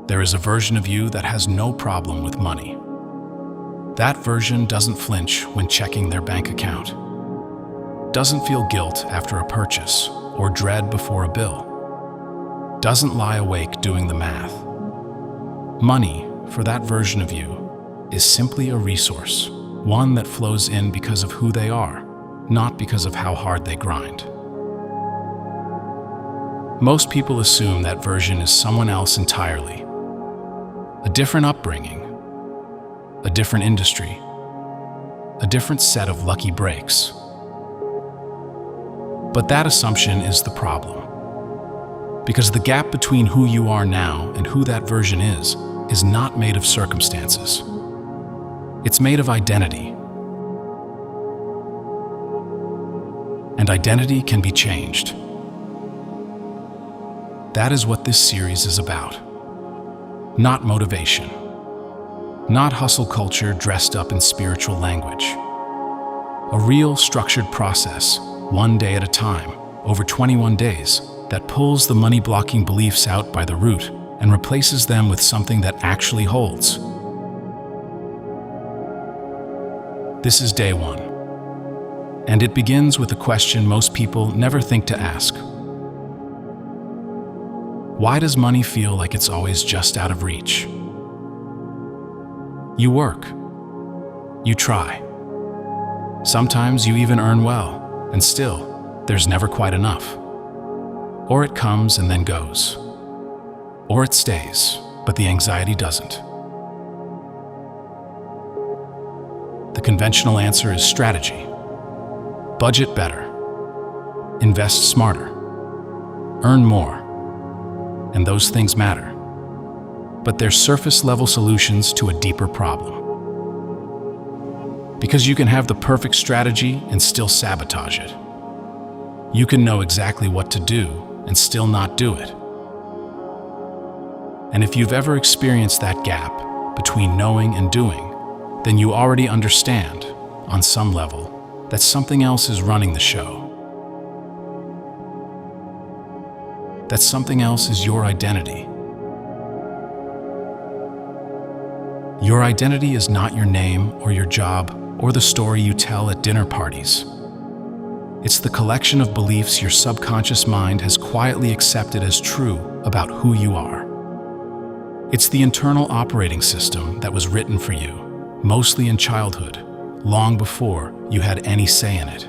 there is a version of you that has no problem with money. That version doesn't flinch when checking their bank account, doesn't feel guilt after a purchase or dread before a bill, doesn't lie awake doing the math. Money, for that version of you, is simply a resource, one that flows in because of who they are, not because of how hard they grind. Most people assume that version is someone else entirely. A different upbringing, a different industry, a different set of lucky breaks. But that assumption is the problem. Because the gap between who you are now and who that version is not made of circumstances. It's made of identity. And identity can be changed. That is what this series is about. Not motivation. Not hustle culture dressed up in spiritual language. A real structured process, one day at a time, over 21 days, that pulls the money-blocking beliefs out by the root and replaces them with something that actually holds. This is day one. And it begins with a question most people never think to ask. Why does money feel like it's always just out of reach? You work. You try. Sometimes you even earn well, and still, there's never quite enough. Or it comes and then goes. Or it stays, but the anxiety doesn't. The conventional answer is strategy. Budget better. Invest smarter. Earn more. And those things matter. But they're surface-level solutions to a deeper problem. Because you can have the perfect strategy and still sabotage it. You can know exactly what to do and still not do it. And if you've ever experienced that gap between knowing and doing, then you already understand, on some level, that something else is running the show. That something else is your identity. Your identity is not your name or your job or the story you tell at dinner parties. It's the collection of beliefs your subconscious mind has quietly accepted as true about who you are. It's the internal operating system that was written for you, mostly in childhood, long before you had any say in it.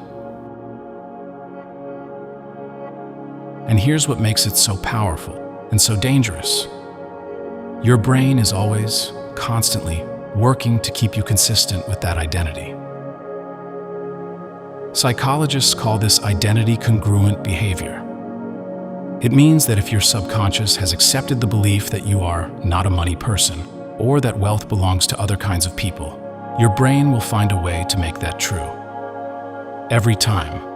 And here's what makes it so powerful and so dangerous. Your brain is always, constantly, working to keep you consistent with that identity. Psychologists call this identity-congruent behavior. It means that if your subconscious has accepted the belief that you are not a money person, or that wealth belongs to other kinds of people, your brain will find a way to make that true. Every time.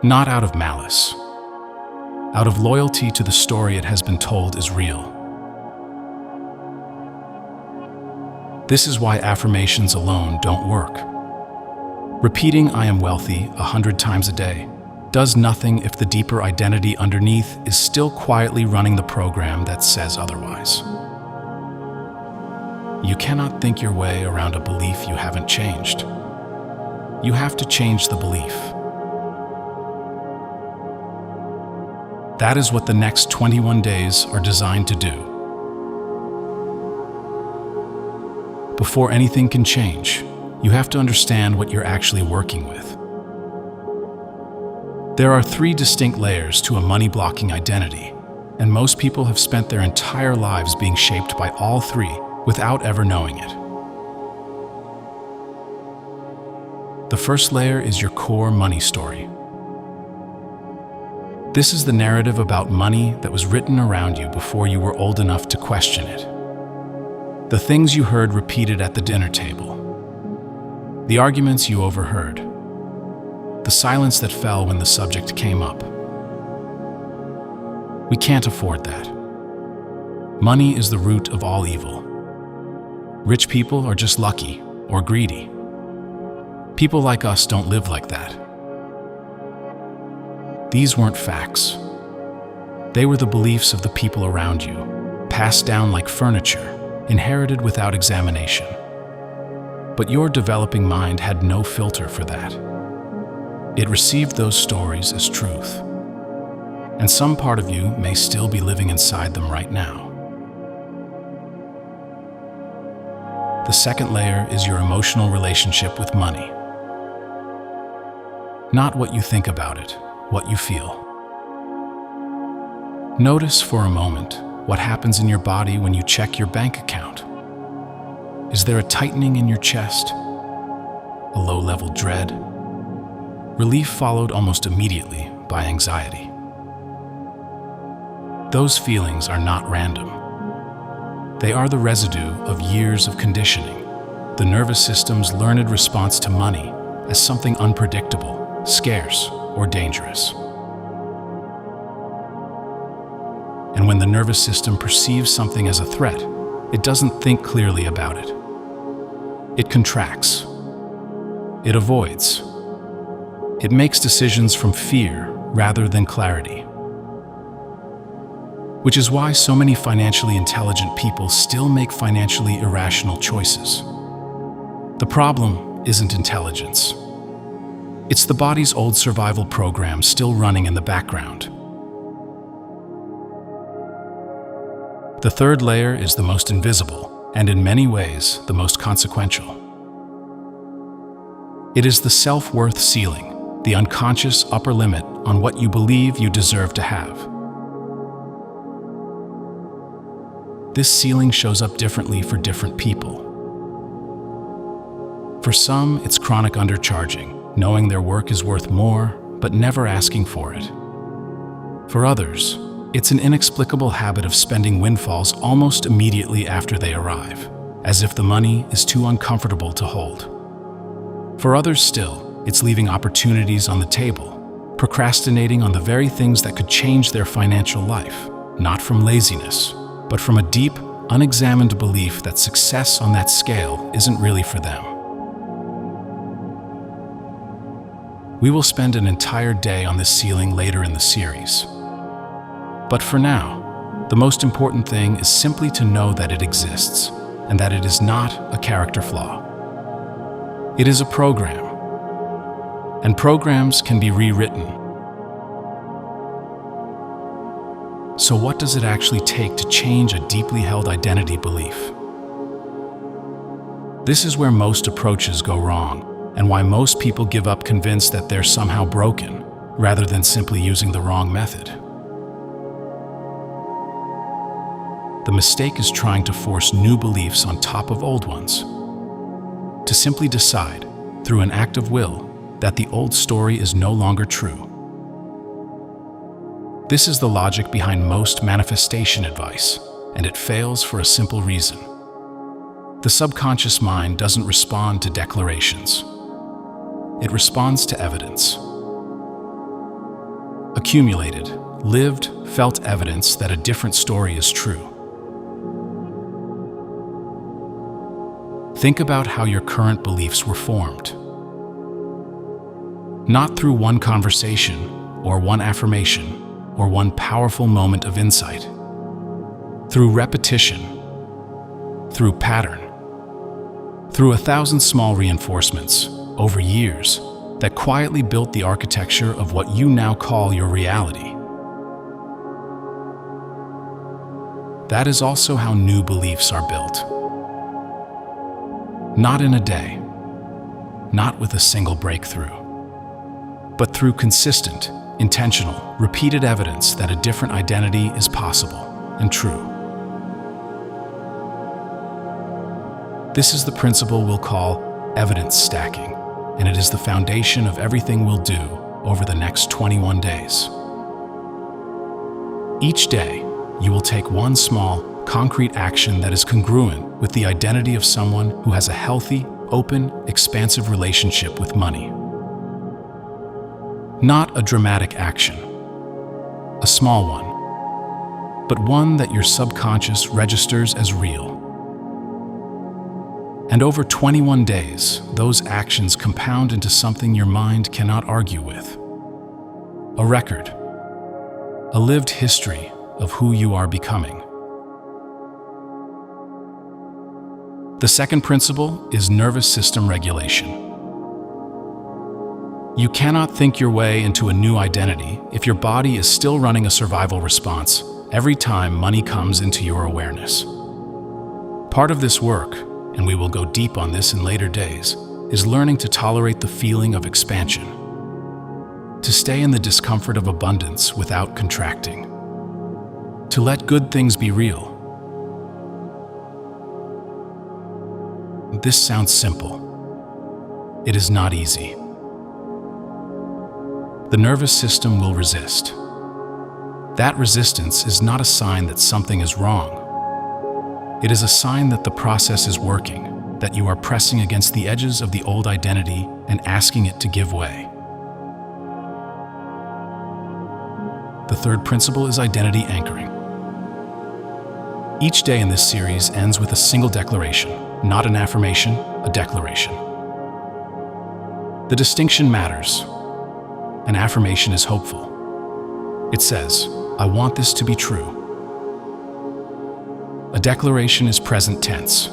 Not out of malice. Out of loyalty to the story it has been told is real. This is why affirmations alone don't work. Repeating "I am wealthy" 100 times a day does nothing if the deeper identity underneath is still quietly running the program that says otherwise. You cannot think your way around a belief you haven't changed. You have to change the belief. That is what the next 21 days are designed to do. Before anything can change, you have to understand what you're actually working with. There are 3 distinct layers to a money-blocking identity, and most people have spent their entire lives being shaped by all 3 without ever knowing it. The first layer is your core money story. This is the narrative about money that was written around you before you were old enough to question it. The things you heard repeated at the dinner table. The arguments you overheard. The silence that fell when the subject came up. We can't afford that. Money is the root of all evil. Rich people are just lucky or greedy. People like us don't live like that. These weren't facts. They were the beliefs of the people around you. passed down like furniture, inherited without examination. But your developing mind had no filter for that. It received those stories as truth. And some part of you may still be living inside them right now. The second layer is your emotional relationship with money. Not what you think about it, what you feel. Notice for a moment what happens in your body when you check your bank account. Is there a tightening in your chest? A low-level dread? Relief followed almost immediately by anxiety. Those feelings are not random. They are the residue of years of conditioning, the nervous system's learned response to money as something unpredictable, scarce, or dangerous. And when the nervous system perceives something as a threat, it doesn't think clearly about it. It contracts. It avoids. It makes decisions from fear rather than clarity. Which is why so many financially intelligent people still make financially irrational choices. The problem isn't intelligence. It's the body's old survival program still running in the background. The third layer is the most invisible, and in many ways, the most consequential. It is the self-worth ceiling, the unconscious upper limit on what you believe you deserve to have. This ceiling shows up differently for different people. For some, it's chronic undercharging, knowing their work is worth more, but never asking for it. For others, it's an inexplicable habit of spending windfalls almost immediately after they arrive, as if the money is too uncomfortable to hold. For others still, it's leaving opportunities on the table, procrastinating on the very things that could change their financial life, not from laziness, but from a deep, unexamined belief that success on that scale isn't really for them. We will spend an entire day on this ceiling later in the series. But for now, the most important thing is simply to know that it exists, and that it is not a character flaw. It is a program, and programs can be rewritten. So what does it actually take to change a deeply held identity belief? This is where most approaches go wrong, and why most people give up convinced that they're somehow broken, rather than simply using the wrong method. The mistake is trying to force new beliefs on top of old ones. To simply decide, through an act of will, that the old story is no longer true. This is the logic behind most manifestation advice, and it fails for a simple reason. The subconscious mind doesn't respond to declarations. It responds to evidence. Accumulated, lived, felt evidence that a different story is true. Think about how your current beliefs were formed. Not through one conversation, or one affirmation, or one powerful moment of insight. Through repetition, through pattern, through 1,000 small reinforcements over years that quietly built the architecture of what you now call your reality. That is also how new beliefs are built. Not in a day, not with a single breakthrough, but through consistent, intentional, repeated evidence that a different identity is possible and true. This is the principle we'll call evidence stacking, and it is the foundation of everything we'll do over the next 21 days. Each day, you will take one small, concrete action that is congruent with the identity of someone who has a healthy, open, expansive relationship with money. Not a dramatic action, a small one, but one that your subconscious registers as real. And over 21 days, those actions compound into something your mind cannot argue with. A record, a lived history of who you are becoming. The second principle is nervous system regulation. You cannot think your way into a new identity if your body is still running a survival response every time money comes into your awareness. Part of this work, and we will go deep on this in later days, is learning to tolerate the feeling of expansion, to stay in the discomfort of abundance without contracting, to let good things be real. This sounds simple. It is not easy. The nervous system will resist. That resistance is not a sign that something is wrong. It is a sign that the process is working, that you are pressing against the edges of the old identity and asking it to give way. The third principle is identity anchoring. Each day in this series ends with a single declaration, not an affirmation, a declaration. The distinction matters. An affirmation is hopeful. It says, "I want this to be true." A declaration is present tense.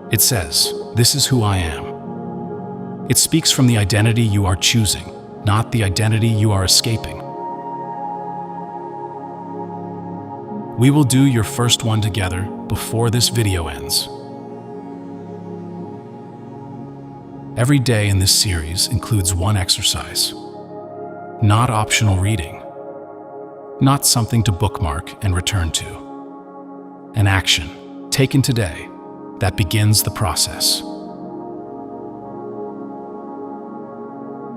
It says, "This is who I am." It speaks from the identity you are choosing, not the identity you are escaping. We will do your first one together before this video ends. Every day in this series includes one exercise. Not optional reading. Not something to bookmark and return to. An action, taken today, that begins the process.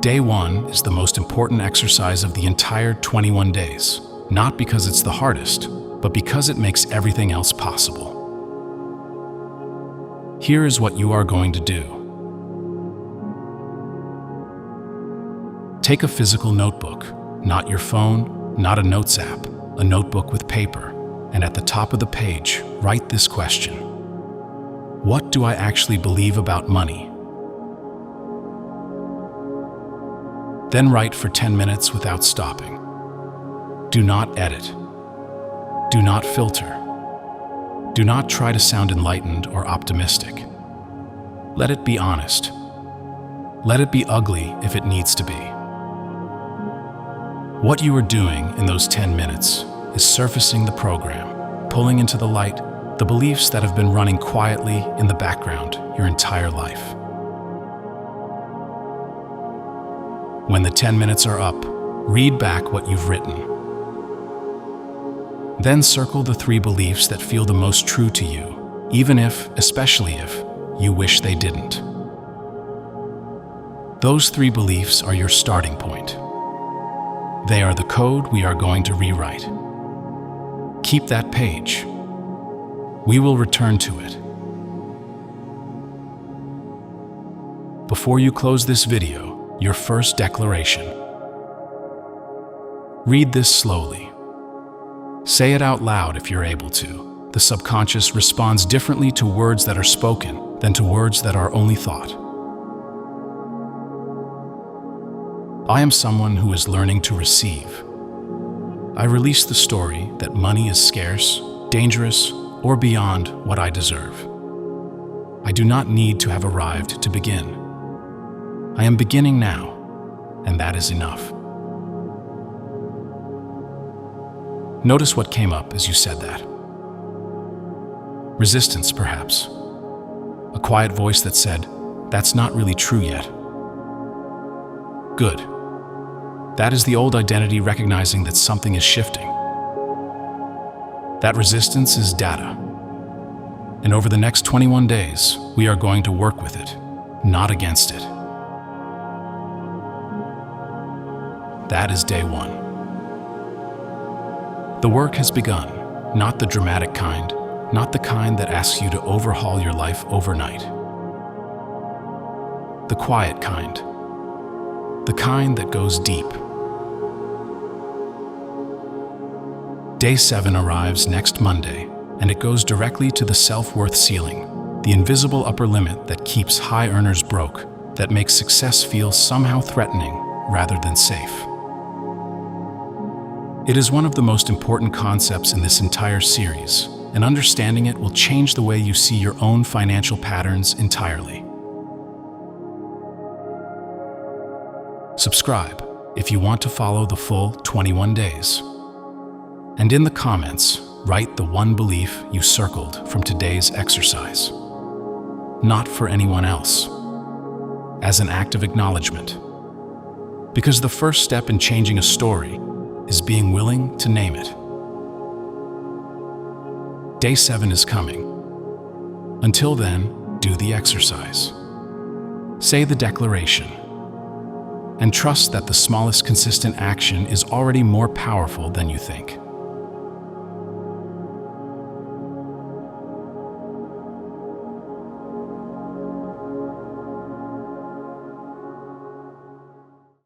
Day 1 is the most important exercise of the entire 21 days, not because it's the hardest, but because it makes everything else possible. Here is what you are going to do. Take a physical notebook, not your phone, not a notes app, a notebook with paper, and at the top of the page, write this question. What do I actually believe about money? Then write for 10 minutes without stopping. Do not edit. Do not filter. Do not try to sound enlightened or optimistic. Let it be honest. Let it be ugly if it needs to be. What you are doing in those 10 minutes is surfacing the program, pulling into the light the beliefs that have been running quietly in the background your entire life. When the 10 minutes are up, read back what you've written. Then circle the 3 beliefs that feel the most true to you, even if, especially if, you wish they didn't. Those 3 beliefs are your starting point. They are the code we are going to rewrite. Keep that page. We will return to it. Before you close this video, your first declaration. Read this slowly. Say it out loud if you're able to. The subconscious responds differently to words that are spoken than to words that are only thought. I am someone who is learning to receive. I release the story that money is scarce, dangerous, or beyond what I deserve. I do not need to have arrived to begin. I am beginning now, and that is enough. Notice what came up as you said that. Resistance, perhaps. A quiet voice that said, "That's not really true yet." Good. That is the old identity recognizing that something is shifting. That resistance is data. And over the next 21 days, we are going to work with it, not against it. That is day 1. The work has begun, not the dramatic kind, not the kind that asks you to overhaul your life overnight. The quiet kind. The kind that goes deep. Day 7 arrives next Monday, and it goes directly to the self-worth ceiling, the invisible upper limit that keeps high earners broke, that makes success feel somehow threatening rather than safe. It is one of the most important concepts in this entire series, and understanding it will change the way you see your own financial patterns entirely. Subscribe if you want to follow the full 21 days. And in the comments, write the one belief you circled from today's exercise. Not for anyone else, as an act of acknowledgement. Because the first step in changing a story is being willing to name it. Day 7 is coming. Until then, do the exercise. Say the declaration. And trust that the smallest consistent action is already more powerful than you think.